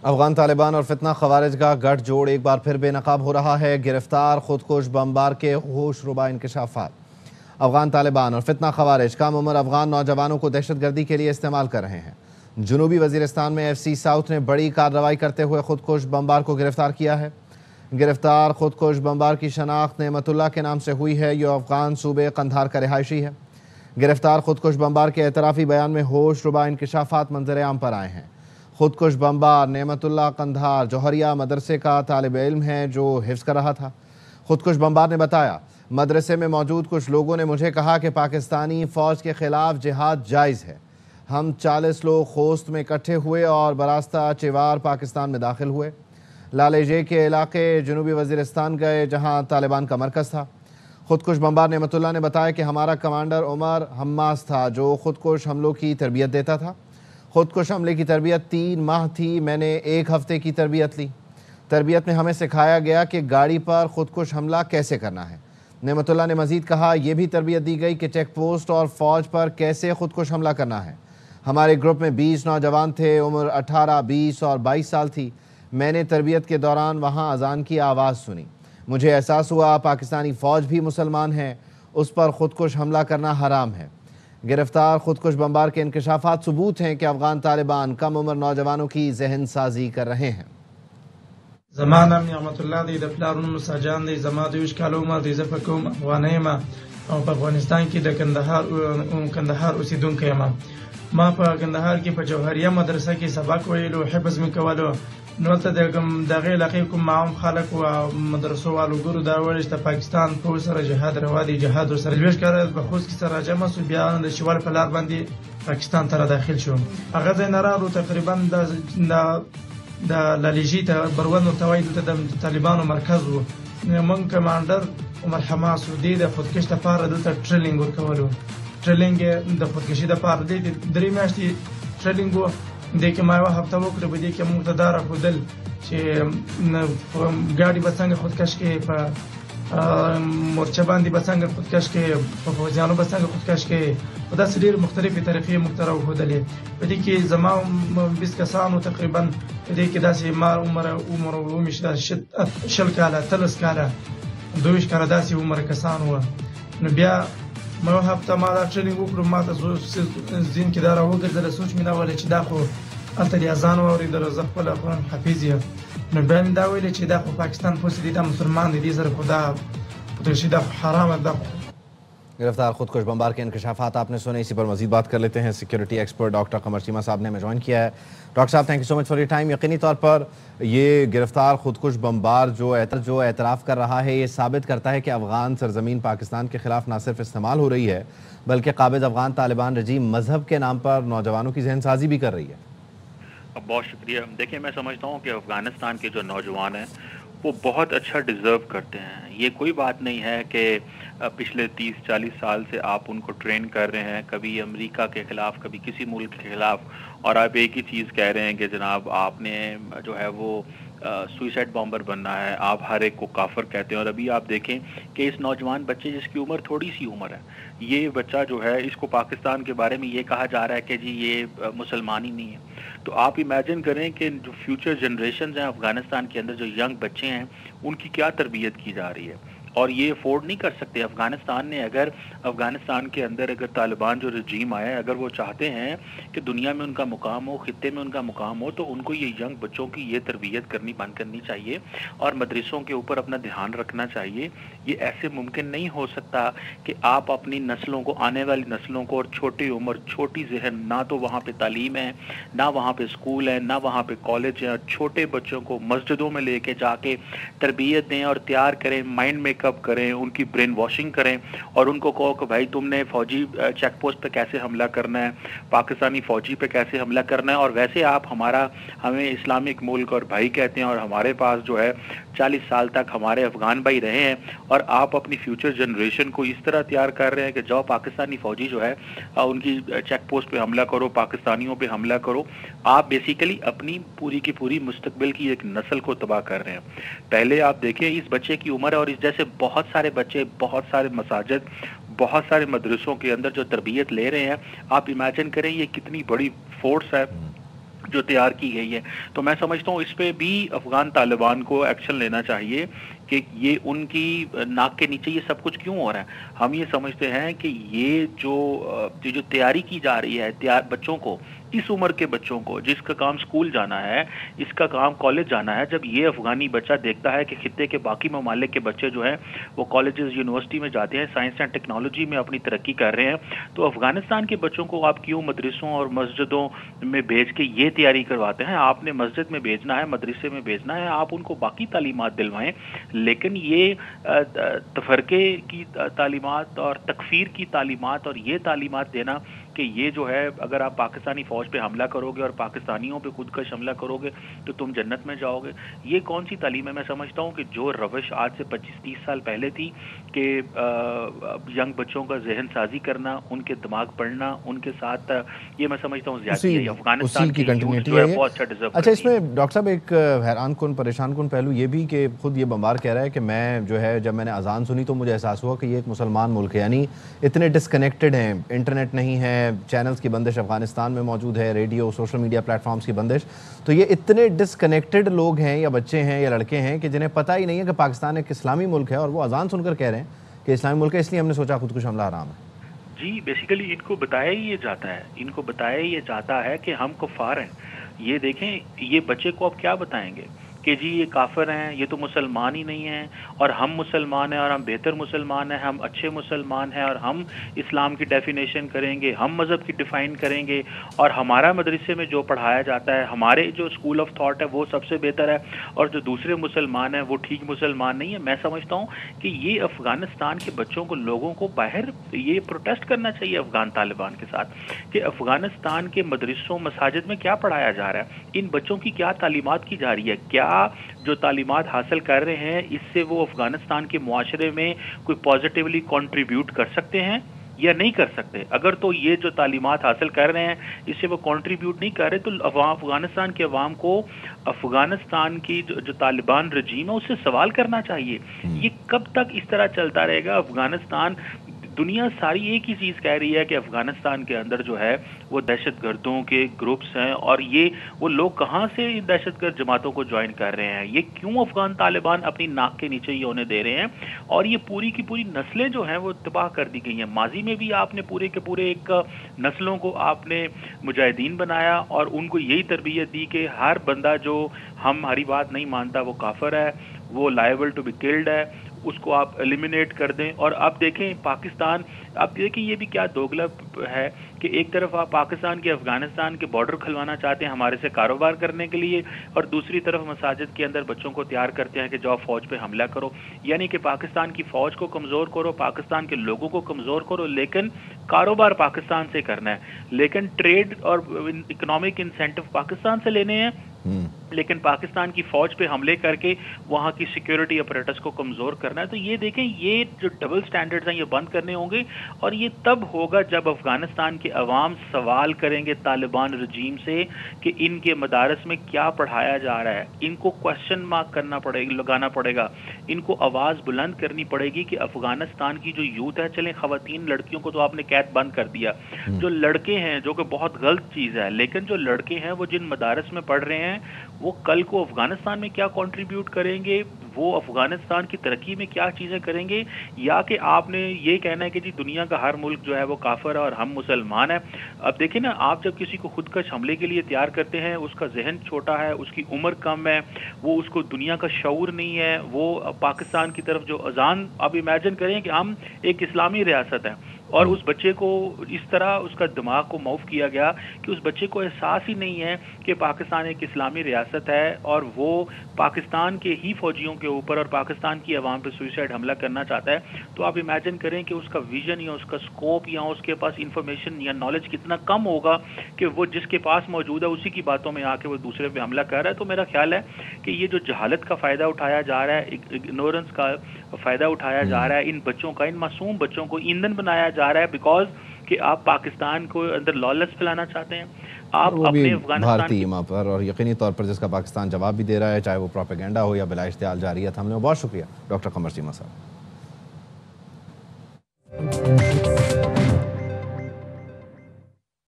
افغان طالبان اور فتنہ خوارج کا گٹھ جوڑ ایک بار پھر بے نقاب ہو رہا ہے۔ گرفتار خودکش بمبار کے ہوش ربا انکشافات۔ افغان طالبان اور فتنہ خوارج کم عمر افغان نوجوانوں کو دہشت گردی کے لیے استعمال کر رہے ہیں۔ جنوبی وزیرستان میں ایف سی ساؤتھ نے بڑی کارروائی کرتے ہوئے خودکش بمبار کو گرفتار کیا ہے۔ گرفتار خودکش بمبار کی شناخت نعمت اللہ کے نام سے ہوئی ہے۔ یہ افغان صوبے قندھار کا رہائشی ہے۔ گرفتار خودکش بمبار کے اعترافی بیان میں ہوش ربا انکشافات منظر عام پر آئے ہیں۔ خودکش بمبار نعمت اللہ قندھار جوہریہ مدرسے کا طالب علم ہے جو حفظ کر رہا تھا۔ خودکش بمبار نے بتایا، مدرسے میں موجود کچھ لوگوں نے مجھے کہا کہ پاکستانی فوج کے خلاف جہاد جائز ہے۔ ہم 40 لوگ خوست میں اکٹھے ہوئے اور براستہ چیوار پاکستان میں داخل ہوئے۔ لالے کے علاقے جنوبی وزیرستان گئے جہاں طالبان کا مرکز تھا۔ خودکش بمبار نعمت اللہ نے بتایا کہ ہمارا کمانڈر عمر حماس تھا جو خودکش حملوں کی تربیت دیتا تھا۔ خودکش حملے کی تربیت 3 ماہ تھی، میں نے 1 ہفتے کی تربیت لی۔ تربیت میں ہمیں سکھایا گیا کہ گاڑی پر خودکش حملہ کیسے کرنا ہے۔ نعمت اللہ نے مزید کہا، یہ بھی تربیت دی گئی کہ چیک پوسٹ اور فوج پر کیسے خودکش حملہ کرنا ہے۔ ہمارے گروپ میں 20 نوجوان تھے، عمر 18، 20 اور 22 سال تھی۔ میں نے تربیت کے دوران وہاں اذان کی آواز سنی۔ مجھے احساس ہوا پاکستانی فوج بھی مسلمان ہے، اس پر خودکش حملہ کرنا حرام ہے۔ گرفتار خودکش بمبار کے انکشافات ثبوت ہیں کہ افغان طالبان کم عمر نوجوانوں کی ذہن سازی کر رہے ہیں۔ زما نام نعمت الله دی، د پلارونو موسی جان دی، زما 23 کال عمر دی، زه په کوم افغانۍ یم او په افغانستان کې د کندهار اوسیدونکی یم. ما په کندهار کې په جوهریه مدرسه کې سبق ویلو، حفظ مې کولو. نو هلته د دغې علاقې کوم عام خلک او مدرسو والو ګورو دا ویل چې د پاکستان پوځ سره جهاد روا دی، جهاد ورسره 20 کاله په خوست کې سره راجمع سو، بیا د شوال په لار باندې پاکستان ته داخل شو. هغه ځای نه راغلو تقریبا د لالیجي ته برون ورته وایي، دلته د طالبانو مرکز و. موږ کمانډر عمر حماس و، دی د خودکش دپاره دلته ټریننګ ورکولو. ټریننګ د خودکشي دپاره دی 3 میاشتې ټریننګ و. دې کې ما 1 هفته وکړه، په دې کې موږ ته دا راښودل چې ګاډي به څنګه خودکش کې، په مورچه باندې به څنګه خودکش کې، په فوجیانو به څنګه خودکش کې، په داسې ډېرې مختلفې طریقې موږ ته راوښودلې. په دې کې زما 20 کسانو تقریبا، په دې کې داسې ما عمر ومې 20 کاله، 13 کاله، 22 کاله داسې عمر کسان وو. نو بیا ما 1 هفته ما دا ټریننګ وکړو، ما ته ذهن کې دا راوګرځېده، سوچ مې دا ویلی چې دا خو هلته دې اذان واورېدلو، زه خپله قرآن حافظ یم. نو بیا مې دا ویلی چې دا خو پاکستان پوځ دی، دا مسلمان دی، دې سره خو دا خودکشي دا حرامه ده. گرفتار خودکش بمبار کے انکشافات آپ نے سنے، اسی پر مزید بات کر لیتے ہیں۔ Security expert doctor Qamar Cheema صاحب نے ہمیں جوائن کیا ہے۔ ڈاکٹر صاحب thank you so much for your time. یقینی طور پر یہ گرفتار خودکش بمبار جو اعتراف کر رہا ہے، یہ ثابت کرتا ہے کہ افغان سرزمین پاکستان کے خلاف نہ صرف استعمال ہو رہی ہے بلکہ قابض افغان طالبان رجیم مذہب کے نام پر نوجوانوں کی ذہن سازی بھی کر رہی ہے۔ بہت شکریہ۔ دیکھیں، میں سمجھتا ہوں کہ افغانستان کے جو نوجوان ہیں وہ بہت اچھا ڈیزرو کرتے ہیں۔ یہ کوئی بات نہیں ہے کہ پچھلے 30-40 سال سے آپ ان کو ٹرین کر رہے ہیں، کبھی امریکہ کے خلاف، کبھی کسی ملک کے خلاف، اور آپ ایک ہی چیز کہہ رہے ہیں کہ جناب آپ نے جو ہے وہ سوئسائڈ بامبر بننا ہے، آپ ہر ایک کو کافر کہتے ہیں۔ اور ابھی آپ دیکھیں کہ اس نوجوان بچے جس کی عمر تھوڑی سی عمر ہے، یہ بچہ جو ہے، اس کو پاکستان کے بارے میں یہ کہا جا رہا ہے کہ جی یہ مسلمان ہی نہیں ہے۔ تو آپ امیجن کریں کہ جو فیوچر جنریشنز ہیں افغانستان کے اندر، جو ینگ بچے ہیں، ان کی کیا تربیت کی جا رہی ہے، اور یہ افورڈ نہیں کر سکتے افغانستان نے۔ اگر افغانستان کے اندر اگر طالبان جو رجیم آیا ہے، اگر وہ چاہتے ہیں کہ دنیا میں ان کا مقام ہو، خطے میں ان کا مقام ہو، تو ان کو یہ ینگ بچوں کی یہ تربیت کرنی بند کرنی چاہیے اور مدرسوں کے اوپر اپنا دھیان رکھنا چاہیے۔ یہ ایسے ممکن نہیں ہو سکتا کہ آپ اپنی نسلوں کو، آنے والی نسلوں کو، اور چھوٹی عمر، چھوٹی ذہن، نہ تو وہاں پہ تعلیم ہے، نہ وہاں پہ اسکول ہے، نہ وہاں پہ کالج ہے، اور چھوٹے بچوں کو مسجدوں میں لے کے جا کے تربیت دیں اور تیار کریں، مائنڈ میک اپ کریں، ان کی برین واشنگ کریں، اور ان کو کہو کہ بھائی تم نے فوجی چیک پوسٹ پہ کیسے حملہ کرنا ہے، پاکستانی فوجی پہ کیسے حملہ کرنا ہے۔ اور ویسے آپ ہمیں اسلامک ملک اور بھائی کہتے ہیں، اور ہمارے پاس جو ہے 40 سال تک ہمارے افغان بھائی رہے ہیں، اور آپ اپنی فیوچر جنریشن کو اس طرح تیار کر رہے ہیں کہ جاؤ پاکستانی فوجی جو ہے ان کی چیک پوسٹ پہ حملہ کرو، پاکستانیوں پہ حملہ کرو۔ آپ بیسیکلی اپنی پوری کی پوری مستقبل کی ایک نسل کو تباہ کر رہے ہیں۔ پہلے آپ دیکھیں اس بچے کی عمر ہے، اور اس جیسے بہت سارے بچے، بہت سارے مساجد، بہت سارے مدرسوں کے اندر جو تربیت لے رہے ہیں، آپ امیجن کریں یہ کتنی بڑی فورس ہے जो तैयार की गई है। तो मैं समझता हूँ इस पे भी अफगान तालिबान को एक्शन लेना चाहिए कि ये उनकी नाक के नीचे ये सब कुछ क्यों हो रहा है। हम ये समझते हैं कि ये जो तैयारी की जा रही है बच्चों को, इस उम्र के बच्चों को, जिसका काम स्कूल जाना है, इसका काम कॉलेज जाना है, जब ये अफगानी बच्चा देखता है कि खित्ते के बाकी ममालिक के बच्चे जो हैं वो कॉलेजेस यूनिवर्सिटी में जाते हैं, साइंस एंड टेक्नोलॉजी में अपनी तरक्की कर रहे हैं, तो अफगानिस्तान के बच्चों को आप क्यों मदरसों और मस्जिदों में भेज के ये तैयारी करवाते हैं। आपने मस्जिद में भेजना है, मदरसे में भेजना है, आप उनको बाकी तालीमात दिलवाएं, लेकिन ये तफरके की तालीमात और तकफीर की तालीमात और ये तालीमात देना कि ये जो है अगर आप पाकिस्तानी फौज पे हमला करोगे और पाकिस्तानियों पे खुदकश हमला करोगे तो तुम जन्नत में जाओगे, ये कौन सी तालीम है। मैं समझता हूँ कि जो रविश आज से 25-30 साल पहले थी कि यंग बच्चों का जहन साजी करना, उनके दिमाग पढ़ना, उनके साथ, ये मैं समझता हूँ ज्यादती है। अफगानिस्तान की कंटिन्यूटी है, बहुत अच्छा डिजर्व। अच्छा, इसमें डॉक्टर साहब एक हैरान कुन परेशान कुन पहलू ये भी कि खुद ये बम्बार कह रहा है कि मैं जो है जब मैंने अजान सुनी तो मुझे एहसास हुआ कि ये एक मुसलमान मुल्क है, यानी इतने डिसकनेक्टेड हैं, इंटरनेट नहीं है, चैनल्स की बंदिश अफगानिस्तान में मौजूद है, रेडियो सोशल मीडिया प्लेटफॉर्म्स की बंदिश, तो ये इतने डिसकनेक्टेड लोग हैं या बच्चे हैं या लड़के हैं कि जिन्हें पता ही नहीं है कि पाकिस्तान एक इस्लामी मुल्क है और वो अजान सुनकर कह रहे हैं कि इस्लामी मुल्क है, इसलिए हमने सोचा खुदकुश हमला हराम है। जी, बेसिकली इनको बताया ही ये जाता है कि हम कुफार हैं। ये देखें, ये बच्चे को अब क्या बताएंगे कि जी ये काफिर हैं, ये तो मुसलमान ही नहीं हैं, और हम मुसलमान हैं और हम बेहतर मुसलमान हैं, हम अच्छे मुसलमान हैं और हम इस्लाम की डेफिनेशन करेंगे, हम मज़हब की डिफ़ाइन करेंगे, और हमारा मदरसे में जो पढ़ाया जाता है, हमारे जो स्कूल ऑफ थॉट है वो सबसे बेहतर है, और जो दूसरे मुसलमान हैं वो ठीक मुसलमान नहीं है। मैं समझता हूँ कि ये अफ़गानिस्तान के बच्चों को, लोगों को बाहर ये प्रोटेस्ट करना चाहिए अफ़गान तालिबान के साथ कि अफ़गानिस्तान के मदरसों मसाजिद में क्या पढ़ाया जा रहा है, इन बच्चों की क्या तालीमात की जा रही है, क्या जो तालीमात हासिल कर रहे हैं इससे वो अफगानिस्तान के मुआशरे में कोई पॉजिटिवली कंट्रीब्यूट कर सकते हैं या नहीं कर सकते। अगर तो ये जो तालीमात हासिल कर रहे हैं इससे वो कंट्रीब्यूट नहीं कर रहे तो अफगानिस्तान के अवाम को अफगानिस्तान की जो तालिबान रजीम है उससे सवाल करना चाहिए। ये कब तक इस तरह चलता रहेगा। अफगानिस्तान, दुनिया सारी एक ही चीज़ कह रही है कि अफगानिस्तान के अंदर जो है वो दहशतगर्दों के ग्रुप्स हैं, और ये वो लोग कहाँ से इन दहशतगर्द जमातों को ज्वाइन कर रहे हैं, ये क्यों अफगान तालिबान अपनी नाक के नीचे ये होने दे रहे हैं, और ये पूरी की पूरी नस्लें जो हैं वो तबाह कर दी गई हैं। माजी में भी आपने पूरे के पूरे एक नस्लों को आपने मुजाहिदीन बनाया और उनको यही तरबियत दी कि हर बंदा जो हमारी बात नहीं मानता वो काफिर है, वो लायबल टू बी किल्ड है, उसको आप एलिमिनेट कर दें। और अब देखें पाकिस्तान, अब देखें ये भी क्या दोगला है कि एक तरफ आप पाकिस्तान के अफगानिस्तान के बॉर्डर खुलवाना चाहते हैं हमारे से कारोबार करने के लिए, और दूसरी तरफ मसाजिद के अंदर बच्चों को तैयार करते हैं कि जाओ फौज पे हमला करो। यानी कि पाकिस्तान की फौज को कमज़ोर करो, पाकिस्तान के लोगों को कमज़ोर करो, लेकिन कारोबार पाकिस्तान से करना है, लेकिन ट्रेड और इकोनॉमिक इंसेंटिव पाकिस्तान से लेने हैं, लेकिन पाकिस्तान की फौज पे हमले करके वहां की सिक्योरिटी अपरेटस को कमजोर करना है। तो ये देखें, ये जो डबल स्टैंडर्ड्स हैं ये बंद करने होंगे, और ये तब होगा जब अफगानिस्तान के अवाम सवाल करेंगे तालिबान रजीम से कि इनके मदारस में क्या पढ़ाया जा रहा है। इनको क्वेश्चन मार्क करना पड़ेगा, लगाना पड़ेगा, इनको आवाज बुलंद करनी पड़ेगी कि अफगानिस्तान की जो यूथ है, चलें खवातीन लड़कियों को तो आपने कैद बंद कर दिया, जो लड़के हैं, जो कि बहुत गलत चीज है, लेकिन जो लड़के हैं वो जिन मदारस में पढ़ रहे हैं वो कल को अफगानिस्तान में क्या कंट्रीब्यूट करेंगे, वो अफगानिस्तान की तरक्की में क्या चीजें करेंगे, या कि आपने ये कहना है कि जी दुनिया का हर मुल्क जो है वो काफिर है और हम मुसलमान हैं। अब देखिए ना, आप जब किसी को खुदकश हमले के लिए तैयार करते हैं, उसका जहन छोटा है, उसकी उम्र कम है, वो उसको दुनिया का शऊर नहीं है, वो पाकिस्तान की तरफ जो अजान, आप इमेजिन करें कि हम एक इस्लामी रियासत है और उस बच्चे को इस तरह उसका दिमाग को मौफ किया गया कि उस बच्चे को एहसास ही नहीं है कि पाकिस्तान एक इस्लामी रियासत है और वो पाकिस्तान के ही फौजियों के ऊपर और पाकिस्तान की आवाम पे सुसाइड हमला करना चाहता है। तो आप इमेजिन करें कि उसका विजन या उसका स्कोप या उसके पास इंफॉर्मेशन या नॉलेज कितना कम होगा कि वो जिसके पास मौजूद है उसी की बातों में आके वो दूसरे पे हमला कर रहा है। तो मेरा ख्याल है कि ये जो जहालत का फ़ायदा उठाया जा रहा है, इग्नोरेंस का फ़ायदा उठाया जा रहा है, इन बच्चों का, इन मासूम बच्चों को ईंधन बनाया जा रहा है, बिकॉज कि आप पाकिस्तान को अंदर लॉलेस फैलाना चाहते हैं। आप अपने अफगानिस्तान भारतीय माँ पर और यकीनी तौर पर जिसका पाकिस्तान जवाब भी दे रहा है, चाहे वो प्रोपेगेंडा हो या बिला इश्तियाल जारी है। हमने बहुत शुक्रिया डॉक्टर कमर चीमा साहब।